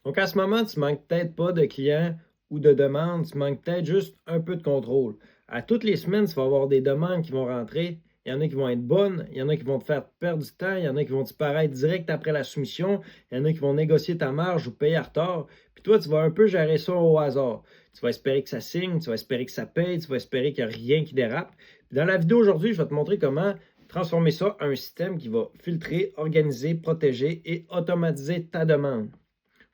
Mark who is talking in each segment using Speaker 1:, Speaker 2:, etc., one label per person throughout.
Speaker 1: Donc, en ce moment, tu manques peut-être pas de clients ou de demandes, tu manques peut-être juste un peu de contrôle. À toutes les semaines, tu vas avoir des demandes qui vont rentrer. Il y en a qui vont être bonnes, il y en a qui vont te faire perdre du temps, il y en a qui vont disparaître direct après la soumission, il y en a qui vont négocier ta marge ou payer en retard. Puis toi, tu vas un peu gérer ça au hasard. Tu vas espérer que ça signe, tu vas espérer que ça paye, tu vas espérer qu'il n'y a rien qui dérape. Puis dans la vidéo aujourd'hui, je vais te montrer comment transformer ça en un système qui va filtrer, organiser, protéger et automatiser ta demande.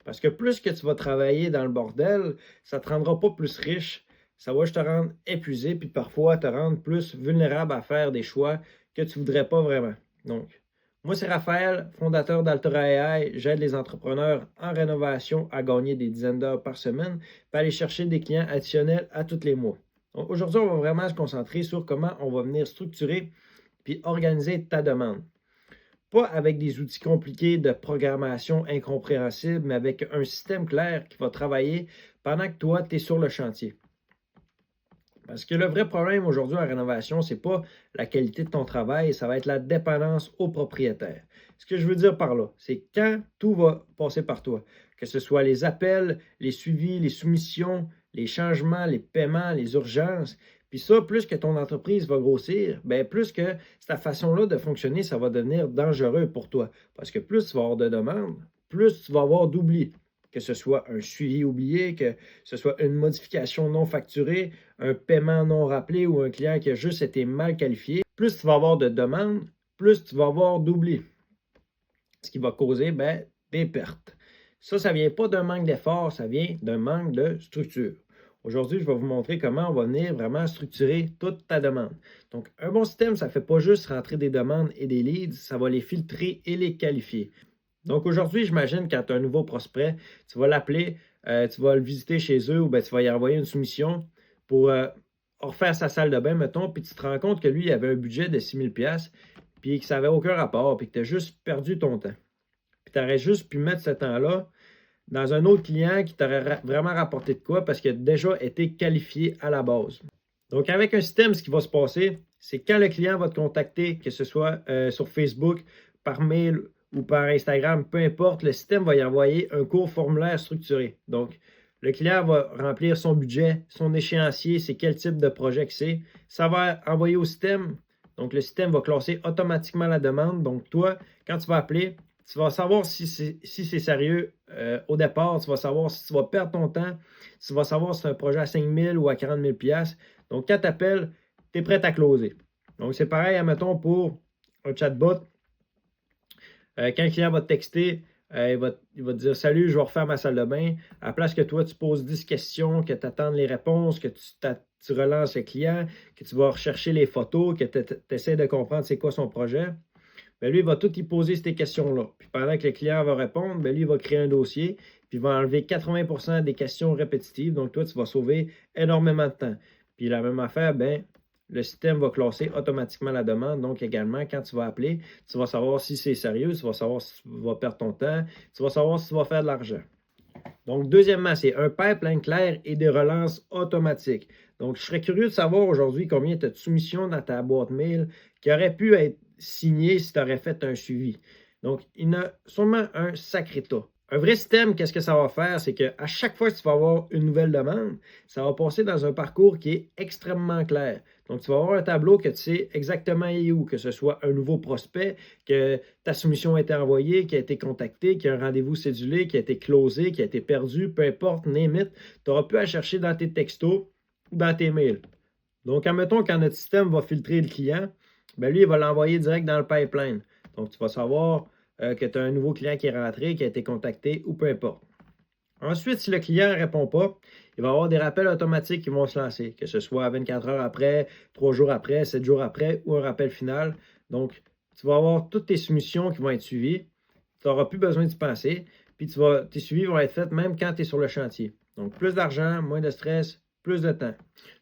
Speaker 1: Parce que plus que tu vas travailler dans le bordel, ça ne te rendra pas plus riche, ça va juste te rendre épuisé, puis parfois te rendre plus vulnérable à faire des choix que tu ne voudrais pas vraiment. Donc, moi, c'est Raphaël, fondateur d'Altera AI. J'aide les entrepreneurs en rénovation à gagner des dizaines d'heures par semaine, puis aller chercher des clients additionnels à tous les mois. Donc, aujourd'hui, on va vraiment se concentrer sur comment on va venir structurer puis organiser ta demande. Pas avec des outils compliqués de programmation incompréhensibles, mais avec un système clair qui va travailler pendant que toi, tu es sur le chantier. Parce que le vrai problème aujourd'hui en rénovation, ce n'est pas la qualité de ton travail, ça va être la dépendance au propriétaire. Ce que je veux dire par là, c'est quand tout va passer par toi, que ce soit les appels, les suivis, les soumissions, les changements, les paiements, les urgences. Puis ça, plus que ton entreprise va grossir, bien plus que cette façon-là de fonctionner, ça va devenir dangereux pour toi. Parce que plus tu vas avoir de demandes, plus tu vas avoir d'oublis. Que ce soit un suivi oublié, que ce soit une modification non facturée, un paiement non rappelé ou un client qui a juste été mal qualifié, plus tu vas avoir de demandes, plus tu vas avoir d'oublis. Ce qui va causer des pertes. Ça ne vient pas d'un manque d'effort, ça vient d'un manque de structure. Aujourd'hui, je vais vous montrer comment on va venir vraiment structurer toute ta demande. Donc, un bon système, ça ne fait pas juste rentrer des demandes et des leads, ça va les filtrer et les qualifier. Donc, aujourd'hui, j'imagine quand tu as un nouveau prospect, tu vas l'appeler, tu vas le visiter chez eux ou tu vas y envoyer une soumission pour refaire sa salle de bain, mettons, puis tu te rends compte que lui, il avait un budget de 6 000 puis que ça n'avait aucun rapport, puis que tu as juste perdu ton temps. Puis tu aurais juste pu mettre ce temps-là dans un autre client qui t'aurait vraiment rapporté de quoi parce qu'il a déjà été qualifié à la base. Donc, avec un système, ce qui va se passer, c'est quand le client va te contacter, que ce soit sur Facebook, par mail ou par Instagram, peu importe, le système va y envoyer un court formulaire structuré. Donc, le client va remplir son budget, son échéancier, c'est quel type de projet que c'est. Ça va envoyer au système. Donc, le système va classer automatiquement la demande. Donc, toi, quand tu vas appeler, tu vas savoir si c'est sérieux au départ. Tu vas savoir si tu vas perdre ton temps. Tu vas savoir si c'est un projet à 5 000 ou à 40 000 $. Donc, quand tu appelles, tu es prêt à closer. Donc, c'est pareil, admettons, pour un chatbot. Quand le client va te texter, il va te dire « Salut, je vais refaire ma salle de bain ». À la place que toi, tu poses 10 questions, que tu attendes les réponses, que tu relances le client, que tu vas rechercher les photos, que tu essaies de comprendre c'est quoi son projet, bien, lui, il va tout y poser ces questions-là. Puis pendant que le client va répondre, bien, lui, il va créer un dossier, puis il va enlever 80% des questions répétitives. Donc, toi, tu vas sauver énormément de temps. Puis la même affaire, bien, le système va classer automatiquement la demande. Donc, également, quand tu vas appeler, tu vas savoir si c'est sérieux, tu vas savoir si tu vas perdre ton temps, tu vas savoir si tu vas faire de l'argent. Donc, deuxièmement, c'est un pipeline clair et des relances automatiques. Donc, je serais curieux de savoir aujourd'hui combien tu as de soumissions dans ta boîte mail qui auraient pu être signées si tu aurais fait un suivi. Donc, il y en a sûrement un sacré tas. Un vrai système, qu'est-ce que ça va faire? C'est qu'à chaque fois que tu vas avoir une nouvelle demande, ça va passer dans un parcours qui est extrêmement clair. Donc, tu vas avoir un tableau que tu sais exactement où, que ce soit un nouveau prospect, que ta soumission a été envoyée, qui a été contacté, qui a un rendez-vous cédulé, qui a été closé, qui a été perdu, peu importe, name it, tu auras pu à chercher dans tes textos ou dans tes mails. Donc, admettons quand notre système va filtrer le client, bien lui, il va l'envoyer direct dans le pipeline. Donc, tu vas savoir que tu as un nouveau client qui est rentré, qui a été contacté ou peu importe. Ensuite, si le client ne répond pas, il va y avoir des rappels automatiques qui vont se lancer, que ce soit 24 heures après, 3 jours après, 7 jours après ou un rappel final. Donc, tu vas avoir toutes tes soumissions qui vont être suivies. Tu n'auras plus besoin d'y penser. Puis, tes suivis vont être faits même quand tu es sur le chantier. Donc, plus d'argent, moins de stress, plus de temps.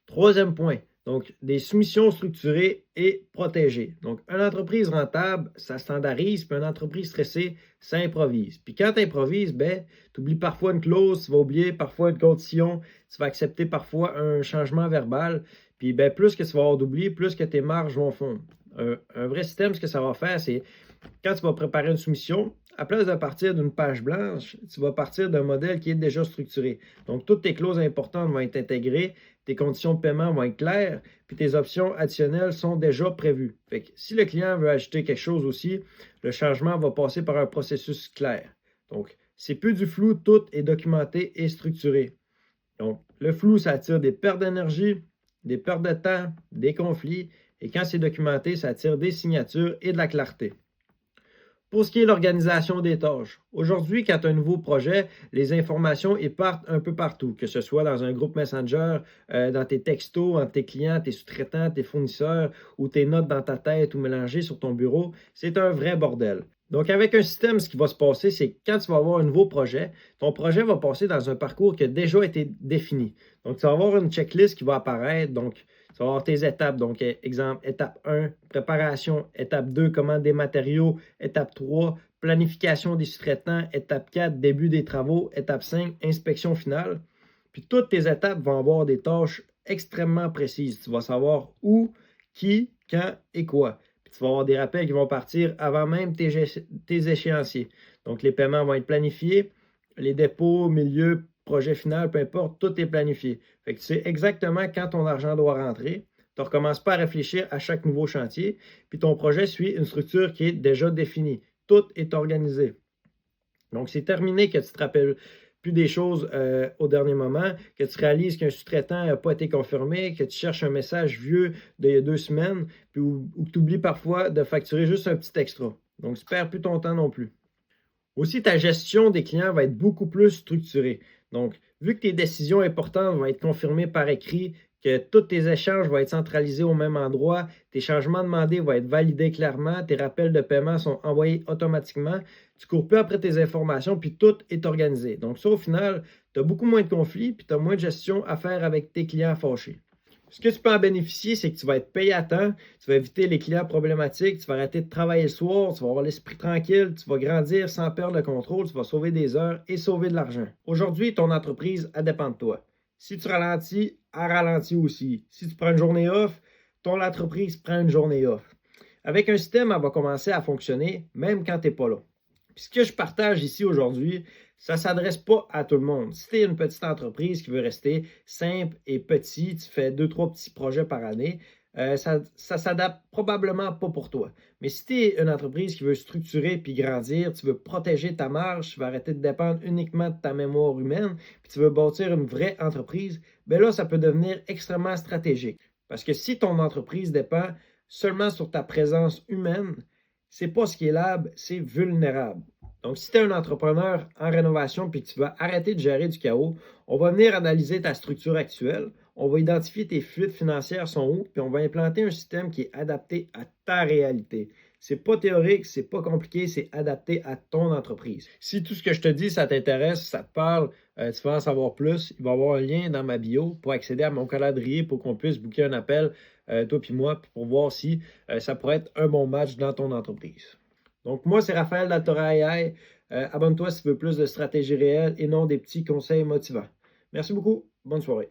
Speaker 1: Troisième point, donc des soumissions structurées et protégées. Donc, une entreprise rentable, ça standardise, puis une entreprise stressée, ça improvise. Puis quand tu improvises, ben, tu oublies parfois une clause, tu vas oublier parfois une condition, tu vas accepter parfois un changement verbal. Puis ben, plus que tu vas avoir d'oubli, plus que tes marges vont fondre. Un vrai système, ce que ça va faire, c'est quand tu vas préparer une soumission, à place de partir d'une page blanche, tu vas partir d'un modèle qui est déjà structuré. Donc, toutes tes clauses importantes vont être intégrées, tes conditions de paiement vont être claires, puis tes options additionnelles sont déjà prévues. Fait que si le client veut ajouter quelque chose aussi, le changement va passer par un processus clair. Donc, c'est plus du flou, tout est documenté et structuré. Donc, le flou, ça attire des pertes d'énergie, des pertes de temps, des conflits, et quand c'est documenté, ça attire des signatures et de la clarté. Pour ce qui est de l'organisation des tâches, aujourd'hui, quand tu as un nouveau projet, les informations partent un peu partout, que ce soit dans un groupe Messenger, dans tes textos, entre tes clients, tes sous-traitants, tes fournisseurs, ou tes notes dans ta tête ou mélangées sur ton bureau. C'est un vrai bordel. Donc, avec un système, ce qui va se passer, c'est que quand tu vas avoir un nouveau projet, ton projet va passer dans un parcours qui a déjà été défini. Donc, tu vas avoir une checklist qui va apparaître. Donc, tu vas avoir tes étapes. Donc, exemple, étape 1, préparation. Étape 2, commande des matériaux. Étape 3, planification des sous-traitants. Étape 4, début des travaux. Étape 5, inspection finale. Puis, toutes tes étapes vont avoir des tâches extrêmement précises. Tu vas savoir où, qui, quand et quoi. Tu vas avoir des rappels qui vont partir avant même tes échéanciers. Donc, les paiements vont être planifiés. Les dépôts, milieu, projet final, peu importe, tout est planifié. Fait que tu sais exactement quand ton argent doit rentrer. Tu ne recommences pas à réfléchir à chaque nouveau chantier. Puis ton projet suit une structure qui est déjà définie. Tout est organisé. Donc, c'est terminé que tu te rappelles plus des choses au dernier moment, que tu réalises qu'un sous-traitant n'a pas été confirmé, que tu cherches un message vieux d'il y a 2 semaines, puis ou que tu oublies parfois de facturer juste un petit extra. Donc, tu ne perds plus ton temps non plus. Aussi, ta gestion des clients va être beaucoup plus structurée. Donc, vu que tes décisions importantes vont être confirmées par écrit, que tous tes échanges vont être centralisés au même endroit, tes changements demandés vont être validés clairement, tes rappels de paiement sont envoyés automatiquement, tu ne cours plus après tes informations, puis tout est organisé. Donc ça, au final, tu as beaucoup moins de conflits, puis tu as moins de gestion à faire avec tes clients fâchés. Ce que tu peux en bénéficier, c'est que tu vas être payé à temps, tu vas éviter les clients problématiques, tu vas arrêter de travailler le soir, tu vas avoir l'esprit tranquille, tu vas grandir sans perdre le contrôle, tu vas sauver des heures et sauver de l'argent. Aujourd'hui, ton entreprise, elle dépend de toi. Si tu ralentis, elle ralentit aussi. Si tu prends une journée off, ton entreprise prend une journée off. Avec un système, elle va commencer à fonctionner même quand tu n'es pas là. Puis ce que je partage ici aujourd'hui, ça ne s'adresse pas à tout le monde. Si tu es une petite entreprise qui veut rester simple et petit, tu fais 2-3 petits projets par année, ça ne s'adapte probablement pas pour toi. Mais si tu es une entreprise qui veut structurer puis grandir, tu veux protéger ta marge, tu veux arrêter de dépendre uniquement de ta mémoire humaine, puis tu veux bâtir une vraie entreprise, bien là, ça peut devenir extrêmement stratégique. Parce que si ton entreprise dépend seulement sur ta présence humaine, c'est pas scalable, c'est vulnérable. Donc, si tu es un entrepreneur en rénovation et que tu vas arrêter de gérer du chaos, on va venir analyser ta structure actuelle, on va identifier tes fuites financières sont où, puis on va implanter un système qui est adapté à ta réalité. C'est pas théorique, c'est pas compliqué, c'est adapté à ton entreprise. Si tout ce que je te dis, ça t'intéresse, ça te parle, tu veux en savoir plus, il va y avoir un lien dans ma bio pour accéder à mon calendrier pour qu'on puisse booker un appel, toi puis moi, pour voir si ça pourrait être un bon match dans ton entreprise. Donc, moi, c'est Raphaël d'Altora AI. Abonne-toi si tu veux plus de stratégies réelles et non des petits conseils motivants. Merci beaucoup. Bonne soirée.